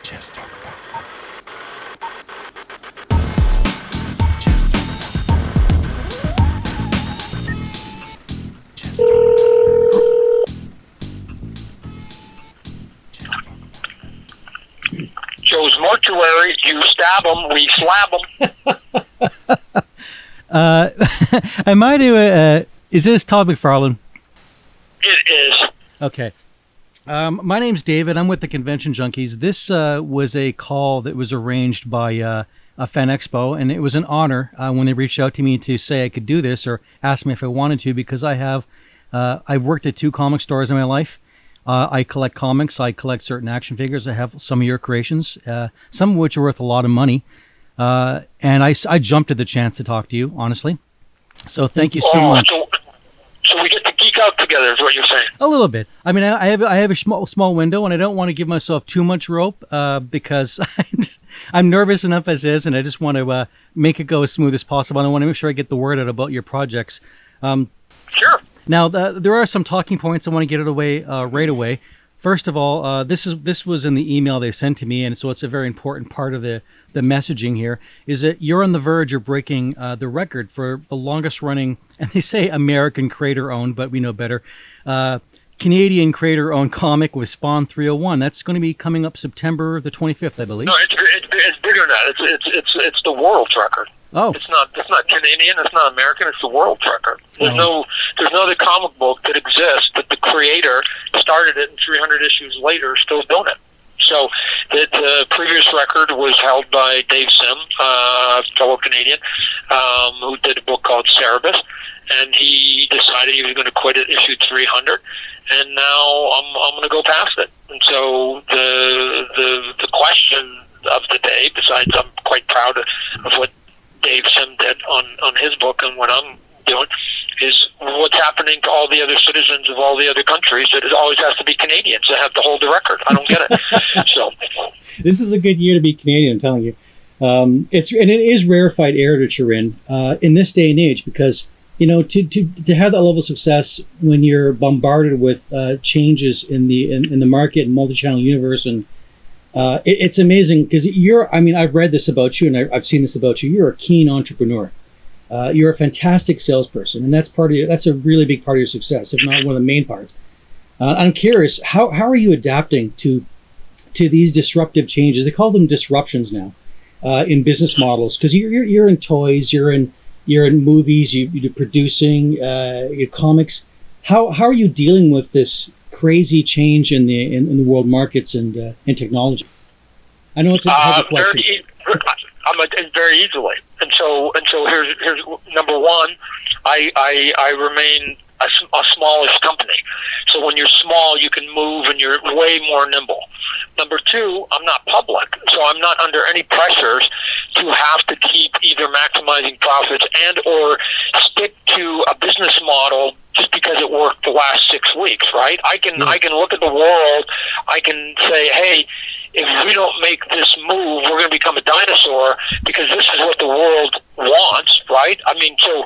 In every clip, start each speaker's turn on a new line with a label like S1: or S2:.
S1: Joe's Mortuary, you stab them, we slab them.
S2: Am I to, is this Todd McFarlane?
S1: It is.
S2: Okay. My name's David. I'm with the Convention Junkies. This was a call that was arranged by a Fan Expo, and it was an honor when they reached out to me to say I could do this or ask me if I wanted to, because I've worked at 2 comic stores in my life. I collect comics. I collect certain action figures. I have some of your creations, some of which are worth a lot of money. And I jumped at the chance to talk to you, honestly. So thank you so much.
S1: So we get to geek out together, is what you're saying?
S2: A little bit. I mean, I have a small window, and I don't want to give myself too much rope because I'm nervous enough as is, and I just want to make it go as smooth as possible. I want to make sure I get the word out about your projects.
S1: Sure.
S2: Now, there are some talking points. I want to get it away right away. First of all, this was in the email they sent to me, and so it's a very important part of the messaging here, is that you're on the verge of breaking the record for the longest running, and they say American creator-owned, but we know better, Canadian creator-owned comic with Spawn 301. That's going to be coming up September the 25th, I believe.
S1: No, it's bigger than that. It's the world's record.
S2: Oh.
S1: It's not Canadian, it's not American, it's the world's record. There's no other comic book that exists that the creator started it and 300 issues later still doing it. So the previous record was held by Dave Sim, fellow Canadian, who did a book called Cerebus, and he decided he was going to quit at issue 300, and now I'm going to go past it. And so the question of the day, besides I'm quite proud of what Dave Sim did on his book and what I'm doing, is what's happening to all the other citizens of all the other countries that it always has to be Canadians that have to hold the record. I don't get it. So
S2: this is a good year to be Canadian, I'm telling you. It is rarefied air that you're in this day and age, because to have that level of success when you're bombarded with changes in the market and multi-channel universe, and it's amazing because I've read this about you, and I've seen this about you. You're a keen entrepreneur. You're a fantastic salesperson, and that's a really big part of your success, if not one of the main parts. I'm curious, how are you adapting to these disruptive changes? They call them disruptions now in business models, because you're in toys, you're in movies, you're producing your comics. How are you dealing with this crazy change in the world markets and technology? I know it's a heavy question.
S1: Very easily, and so here's number one. I remain a smallish company, so when you're small, you can move and you're way more nimble. Number two, I'm not public, so I'm not under any pressures to have to keep either maximizing profits and or stick to a business model just because it worked the last 6 weeks, right? I can look at the world, I can say, hey, if we don't make this move, we're going to become a dinosaur because this is what the world wants, right? I mean, so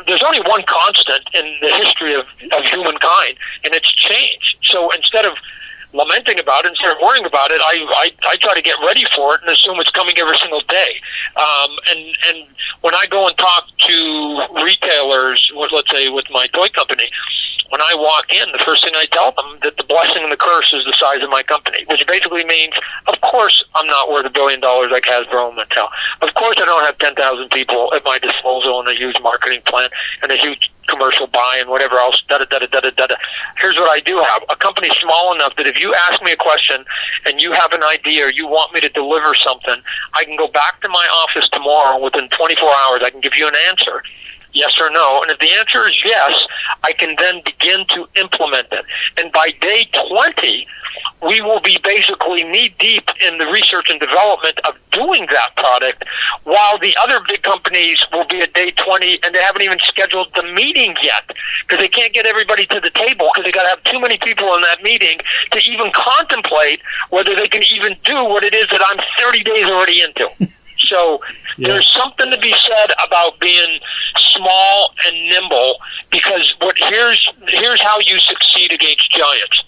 S1: there's only one constant in the history of humankind, and it's change. So instead of lamenting about it, instead of worrying about it, I try to get ready for it and assume it's coming every single day. And when I go and talk to retailers, let's say with my toy company, when I walk in, the first thing I tell them that the blessing and the curse is the size of my company, which basically means, of course, I'm not worth $1 billion like Hasbro and Mattel. Of course, I don't have 10,000 people at my disposal and a huge marketing plan and a huge commercial buy and whatever else. Here's what I do have: a company small enough that if you ask me a question and you have an idea or you want me to deliver something, I can go back to my office tomorrow. Within 24 hours, I can give you an answer. Yes or no. And if the answer is yes, I can then begin to implement it. And by day 20, we will be basically knee-deep in the research and development of doing that product, while the other big companies will be at day 20 and they haven't even scheduled the meeting yet because they can't get everybody to the table because they got to have too many people in that meeting to even contemplate whether they can even do what it is that I'm 30 days already into. So there's something to be said about being small and nimble, because here's how you succeed against giants.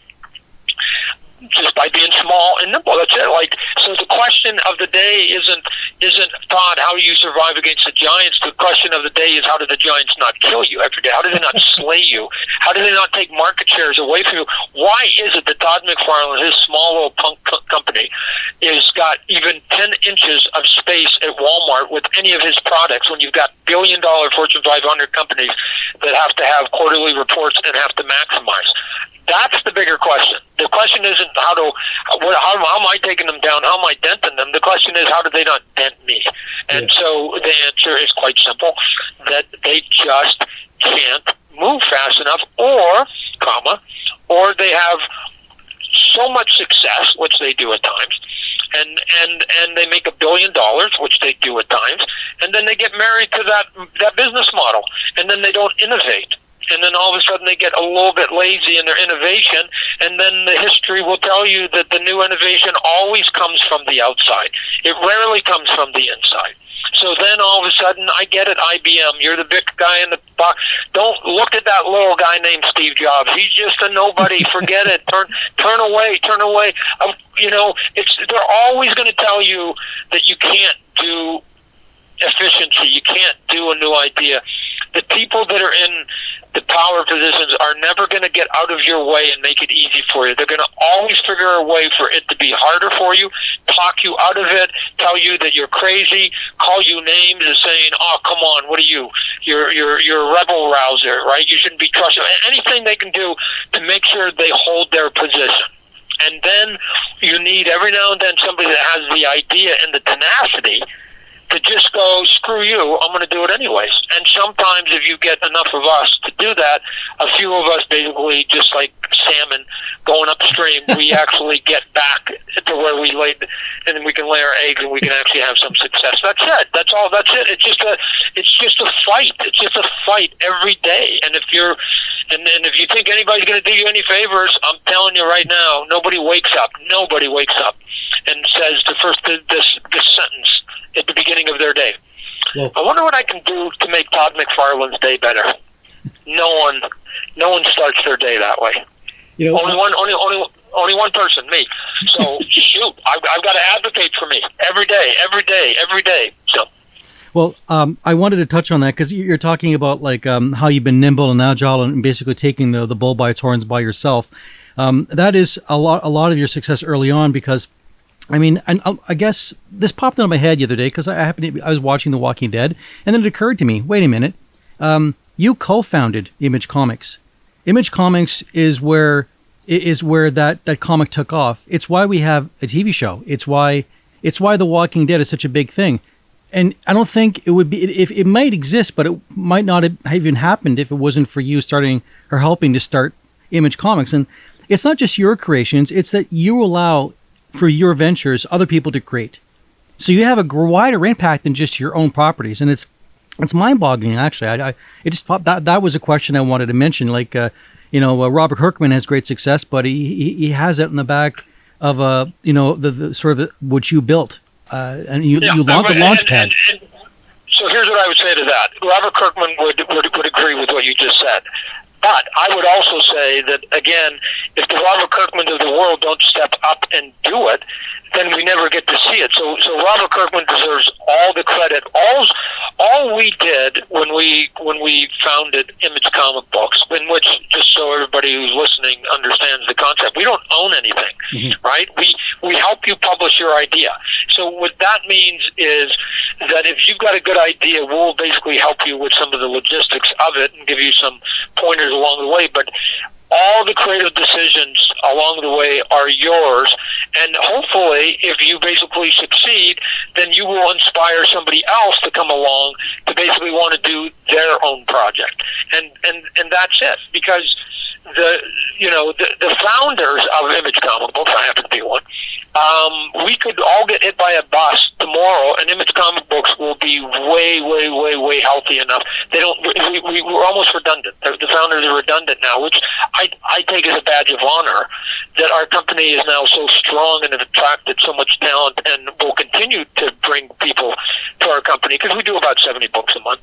S1: just by being small and nimble. That's it. Like, so the question of the day isn't Todd, how do you survive against the giants? The question of the day is, how do the giants not kill you every day? How do they not slay you? How do they not take market shares away from you? Why is it that Todd McFarlane, his small little punk company, is got even 10 inches of space at Walmart with any of his products when you've got billion-dollar Fortune 500 companies that have to have quarterly reports and have to maximize? That's the bigger question. The question isn't how am I taking them down? How am I denting them? The question is, how do they not dent me? And so the answer is quite simple, that they just can't move fast enough, or they have so much success, which they do at times, and they make $1 billion, which they do at times, and then they get married to that business model, and then they don't innovate. And then all of a sudden they get a little bit lazy in their innovation, and then the history will tell you that the new innovation always comes from the outside. It rarely comes from the inside. So then all of a sudden, I get it, IBM, you're the big guy in the box. Don't look at that little guy named Steve Jobs. He's just a nobody. Forget it. Turn away. They're always going to tell you that you can't do efficiency. You can't do a new idea. The people that are in the power positions are never going to get out of your way and make it easy for you. They're going to always figure a way for it to be harder for you, talk you out of it, tell you that you're crazy, call you names and saying, "Oh, come on, what are you? You're a rebel rouser, right? You shouldn't be trusted." Anything they can do to make sure they hold their position. And then you need every now and then somebody that has the idea and the tenacity to just go, "Screw you, I'm going to do it anyways." And sometimes if you get enough of us to do that, a few of us basically, just like salmon going upstream, we actually get back to where we laid, and then we can lay our eggs and we can actually have some success. That's it. That's all. That's it. It's just a fight. It's just a fight every day. And if you think anybody's going to do you any favors, I'm telling you right now, nobody wakes up and says this sentence at the beginning of their day.
S2: Well,
S1: I wonder what I can do to make Todd McFarlane's day better. No one starts their day that way. Only one person, me. So shoot, I've got to advocate for me every day. So.
S2: Well, I wanted to touch on that because you're talking about like how you've been nimble and agile and basically taking the bull by its horns by yourself. That is a lot of your success early on, because I mean, I guess this popped into my head the other day because I was watching The Walking Dead, and then it occurred to me, wait a minute, you co-founded Image Comics. Image Comics is where that comic took off. It's why we have a TV show. It's why The Walking Dead is such a big thing. And I don't think it would be, if it might exist, but it might not have even happened if it wasn't for you starting or helping to start Image Comics. And it's not just your creations, it's that you allow for your ventures other people to create. So you have a wider impact than just your own properties. And it's mind-boggling, actually. It just popped, that was a question I wanted to mention. Like, Robert Kirkman has great success, but he has it in the back of, the sort of what you built. And you launched the launch pad.
S1: So here's what I would say to that. Robert Kirkman would agree with what you just said. But I would also say that, again, if the Robert Kirkmans of the world don't step up and do it, then we never get to see it. So Robert Kirkman deserves all the credit. All we did when we founded Image Comic Books, in which, just so everybody who's listening understands the concept, we don't own anything, right? We help you publish your idea. So what that means is that if you've got a good idea, we'll basically help you with some of the logistics of it and give you some pointers along the way. But all the creative decisions along the way are yours, and hopefully if you basically succeed, then you will inspire somebody else to come along to basically want to do their own project. And that's it, because the founders of Image Comic Books, I happen to be one, we could all get hit by a bus tomorrow, and Image Comic Books will be way healthy enough. We're almost redundant. The founders are redundant now, which I take as a badge of honor, that our company is now so strong and have attracted so much talent and will continue to bring people to our company, because we do about 70 books a month,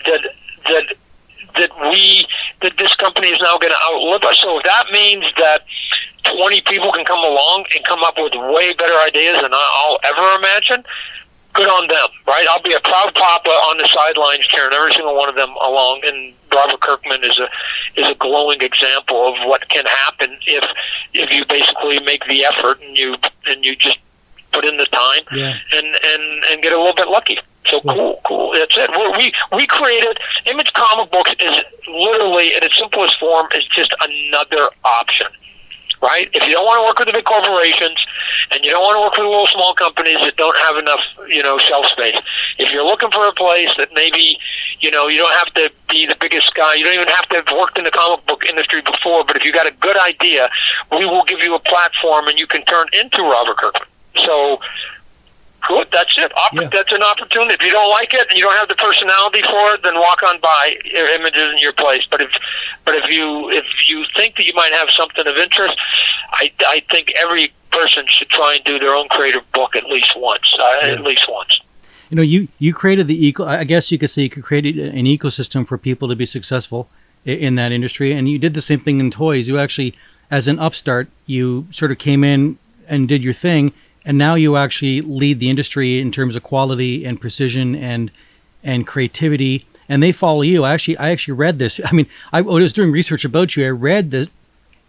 S1: that that this company is now going to outlive us. So if that means that 20 people can come along and come up with way better ideas than I'll ever imagine, good on them, right? I'll be a proud papa on the sidelines cheering every single one of them along. And Robert Kirkman is a glowing example of what can happen if you basically make the effort and you just put in the time and get a little bit lucky. So cool. That's it. We created Image Comic Books is literally in its simplest form is just another option. Right? If you don't want to work with the big corporations and you don't want to work with little small companies that don't have enough, shelf space, if you're looking for a place that maybe, you don't have to be the biggest guy, you don't even have to have worked in the comic book industry before, but if you got a good idea, we will give you a platform and you can turn into Robert Kirkman. So, good, that's it. That's an opportunity. If you don't like it and you don't have the personality for it, then walk on by. Image isn't your place. But if you think that you might have something of interest, I think every person should try and do their own creative book at least once. At least once.
S2: You created I guess you could say you created an ecosystem for people to be successful in that industry, and you did the same thing in toys. You actually, as an upstart, you sort of came in and did your thing. And now you actually lead the industry in terms of quality and precision and creativity, and they follow you. I actually read this. I mean, I was doing research about you. I read that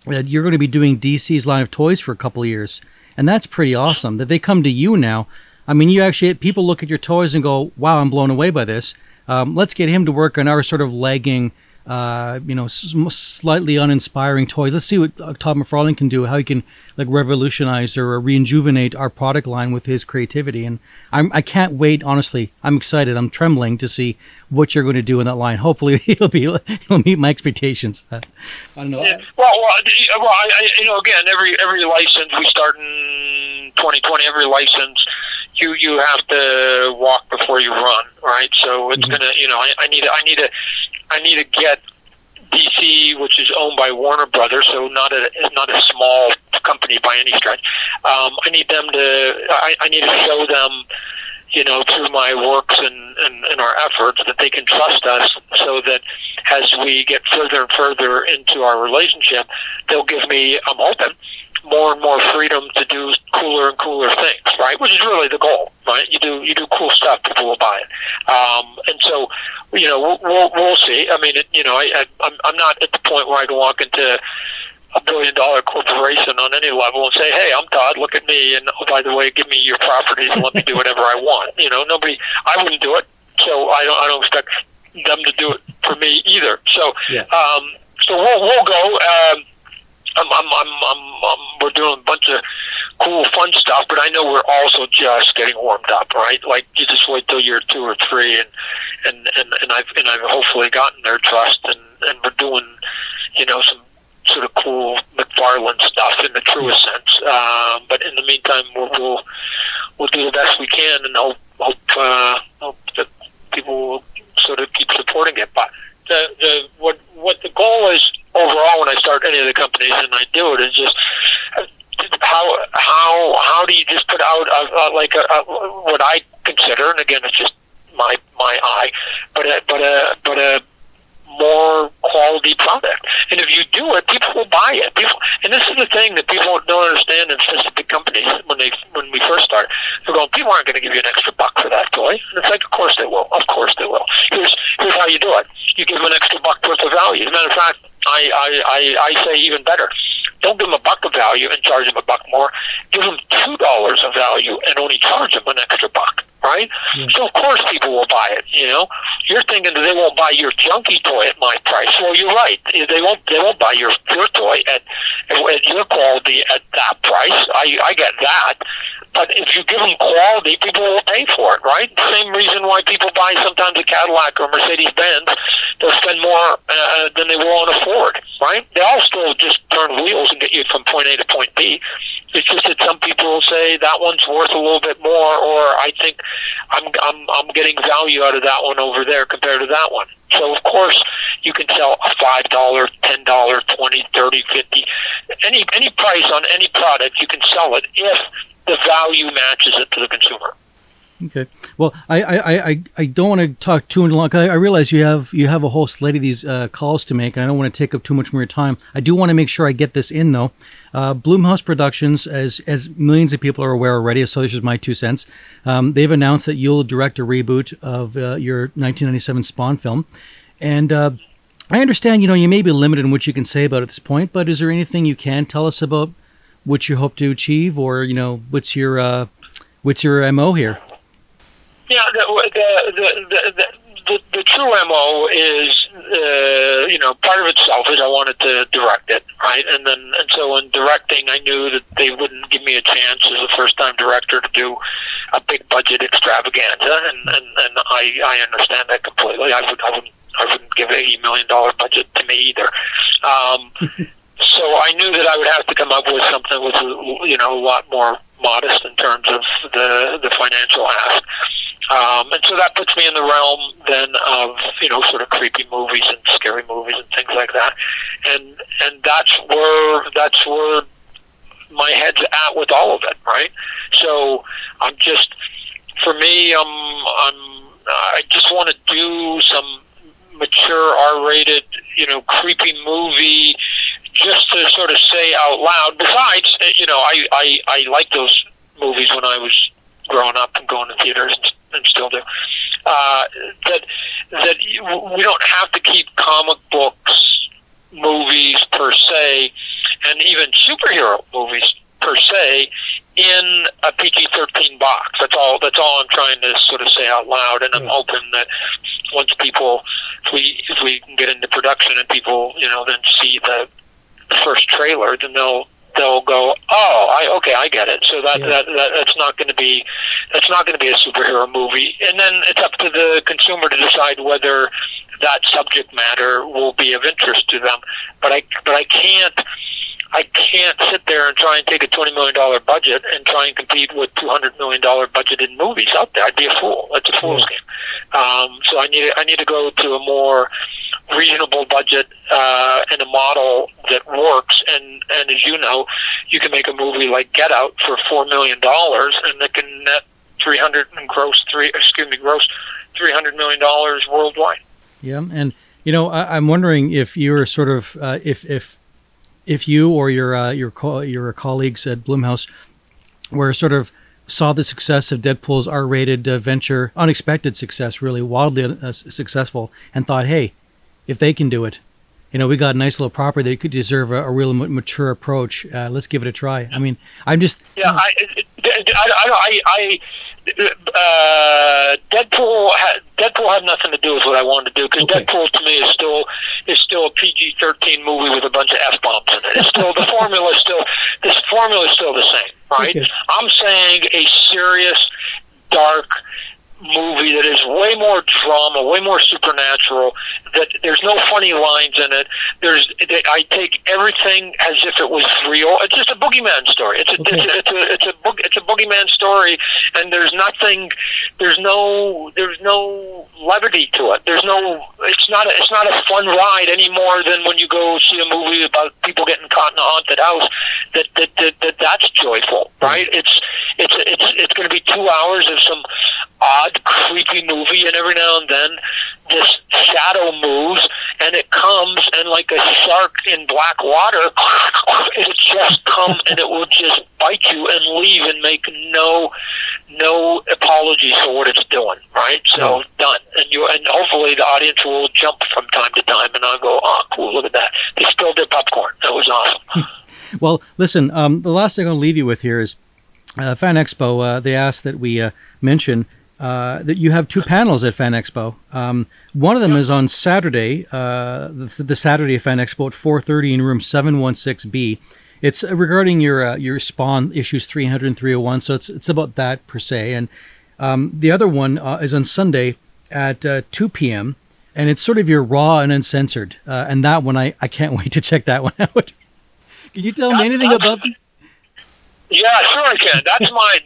S2: you're going to be doing DC's line of toys for a couple of years, and that's pretty awesome. That they come to you now. I mean, people look at your toys and go, "Wow, I'm blown away by this. Let's get him to work on our sort of lagging." Slightly uninspiring toys. Let's see what Todd McFarlane can do, how he can revolutionize or rejuvenate our product line with his creativity. And I can't wait, honestly. I'm excited. I'm trembling to see what you're going to do in that line. Hopefully it'll meet my expectations. I don't know.
S1: Yeah. Again, every license we start in 2020, every license you have to walk before you run, right? So it's gonna, I need to get DC, which is owned by Warner Brothers, so not a small company by any stretch. I need to show them, through my works and our efforts that they can trust us, so that as we get further and further into our relationship, they'll give me, I'm hoping, more and more freedom to do cooler and cooler things, right? Which is really the goal, right? You do cool stuff, people will buy it. And so, we'll see. I mean, I'm not at the point where I can walk into a $1 billion corporation on any level and say, "Hey, I'm Todd. Look at me, and oh, by the way, give me your properties and let me do whatever I want." I wouldn't do it, so I don't expect them to do it for me either. So, so we'll go. We're doing a bunch of cool, fun stuff, but I know we're also just getting warmed up, right? Like, you just wait till year 2 or 3, and I've hopefully gotten their trust, and we're doing, some sort of cool McFarlane stuff in the truest sense. But in the meantime, we'll do the best we can, and hope that people will sort of keep supporting it. But what the goal is overall when I start any of the companies, and I do it, is just how do you just put out what I consider, and again, it's just my eye, but a more quality product. And if you do it, people will buy it. And this is the thing that people don't understand, and especially big companies, when we first started, they're going, people aren't going to give you an extra $1 for that toy. And it's like, of course they will. Of course they will. Here's how you do it. You give them an extra $1 worth of value. As a matter of fact, I say even better. Don't give them $1 of value and charge them $1 more. Give them $2 of value and only charge them an extra $1. Right? Yeah. So of course people will buy it. You're thinking that they won't buy your junky toy at my price. Well, you're right. They won't buy your toy at your quality at that price. I get that. But if you give them quality, people will pay for it, right? Same reason why people buy sometimes a Cadillac or a Mercedes-Benz. They'll spend more than they will on a Ford, right? They all still just turn wheels and get you from point A to point B. It's just that some people will say that one's worth a little bit more, or I think I'm getting value out of that one over there compared to that one. So of course you can sell a $5, $10, $20, $30, $50, any price on any product. You can sell it if the value matches it to the consumer.
S2: Okay. Well, I don't want to talk too long. I realize you have a whole slate of these calls to make, and I don't want to take up too much more time. I do want to make sure I get this in, though. Blumhouse Productions, as millions of people are aware already, so this is my 2 cents. They've announced that you'll direct a reboot of your 1997 Spawn film, and I understand you may be limited in what you can say about it at this point. But is there anything you can tell us about what you hope to achieve, or what's your MO here?
S1: Yeah, the true MO is, part of itself is I wanted to direct it, right? And so in directing, I knew that they wouldn't give me a chance as a first-time director to do a big budget extravaganza, and I understand that completely. I wouldn't give $80 million budget to me either. So I knew that I would have to come up with something with a lot more modest in terms of the financial ask. And so that puts me in the realm then of, sort of creepy movies and scary movies and things like that. And that's where my head's at with all of it, right? So for me, I just want to do some mature R-rated, creepy movie just to sort of say out loud. Besides, I like those movies when I was growing up and going to theaters and still do. That we don't have to keep comic books, movies per se, and even superhero movies per se in a PG-13 box. That's all I'm trying to sort of say out loud. And I'm hoping that once people, if we can get into production and people, then see the first trailer, then they'll go, I get it. So that's not going to be a superhero movie, and then it's up to the consumer to decide whether that subject matter will be of interest to them. But I can't sit there and try and take a $20 million budget and try and compete with $200 million budgeted movies out there. I'd be a fool. That's a fool's game. So I need to go to a more reasonable budget and a model that works. And as you know, you can make a movie like Get Out for $4 million, and it can net gross $300 million worldwide.
S2: Yeah, and I'm wondering if you're sort of if you or your colleagues at Blumhouse were sort of saw the success of Deadpool's R-rated venture, unexpected success, really wildly successful, and thought, hey, if they can do it, we got a nice little property that could deserve a real mature approach. Let's give it a try. I mean, I'm just Deadpool had nothing to do with what I wanted to do, because Deadpool to me is still a PG-13 movie with a bunch of F-bombs in it. It's still the formula is still the same, right? Okay. I'm saying a serious, dark movie that is way more drama, way more supernatural, that there's no funny lines in it. I take everything as if it was real. It's just a boogeyman story. It's a boogeyman story, and there's no levity to it. It's not a fun ride any more than when you go see a movie about people getting caught in a haunted house. That's joyful, right? It's going to be 2 hours of some odd, creepy movie, and every now and then this shadow moves, and it comes, and like a shark in black water, it'll just come and it will just bite you and leave and make no apologies for what it's doing, right? So done, and hopefully the audience will jump from time to time, and I'll go, oh, cool, look at that. They spilled their popcorn. That was awesome. Well, listen, the last thing I'll leave you with here is Fan Expo. They asked that we mention that you have 2 panels at Fan Expo. One of them is on Saturday, the Saturday of Fan Expo at 4:30 in room 716B. It's regarding your Spawn issues 300 and 301, so it's about that per se. And the other one is on Sunday at 2 p.m., and it's sort of your raw and uncensored. And that one, I can't wait to check that one out. Can you tell me anything about this?
S1: Yeah, sure I can. That's my.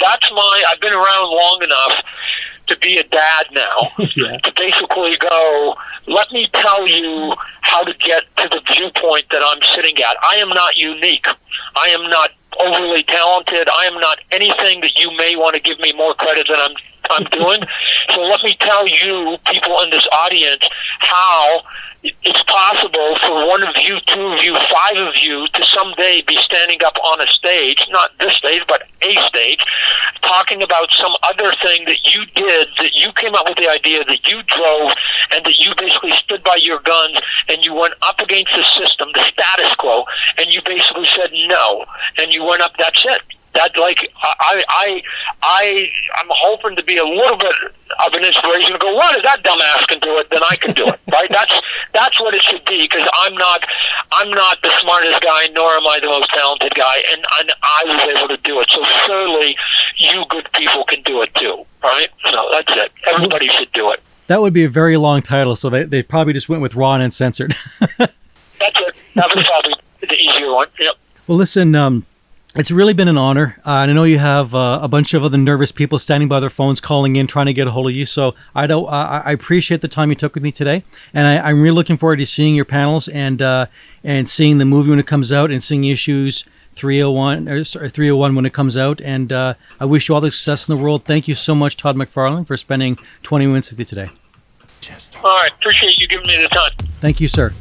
S1: I've been around long enough to be a dad now, to basically go, let me tell you how to get to the viewpoint that I'm sitting at. I am not unique. I am not overly talented. I am not anything that you may want to give me more credit than I'm doing. So let me tell you, people in this audience, how it's possible for one of you, two of you, five of you to someday be standing up on a stage, not this stage, but a stage, talking about some other thing that you did, that you came up with the idea, that you drove, and that you basically stood by your guns and you went up against the system, the status quo, and you basically said no, and you went up. That's it. That, like, I'm hoping to be a little bit of an inspiration to go, what, if that dumbass can do it, then I can do it, right? That's what it should be, because I'm not the smartest guy, nor am I the most talented guy, and I was able to do it. So surely you good people can do it too, right? So that's it. Everybody should do it.
S2: That would be a very long title, so they probably just went with raw and uncensored.
S1: That's it. That was probably the easier one. Yep.
S2: Well, listen, it's really been an honor. And I know you have a bunch of other nervous people standing by their phones, calling in, trying to get a hold of you. So I appreciate the time you took with me today, and I'm really looking forward to seeing your panels and seeing the movie when it comes out, and seeing issues 301 when it comes out. And I wish you all the success in the world. Thank you so much, Todd McFarlane, for spending 20 minutes with you today.
S1: All right. Appreciate you giving me the time.
S2: Thank you, sir.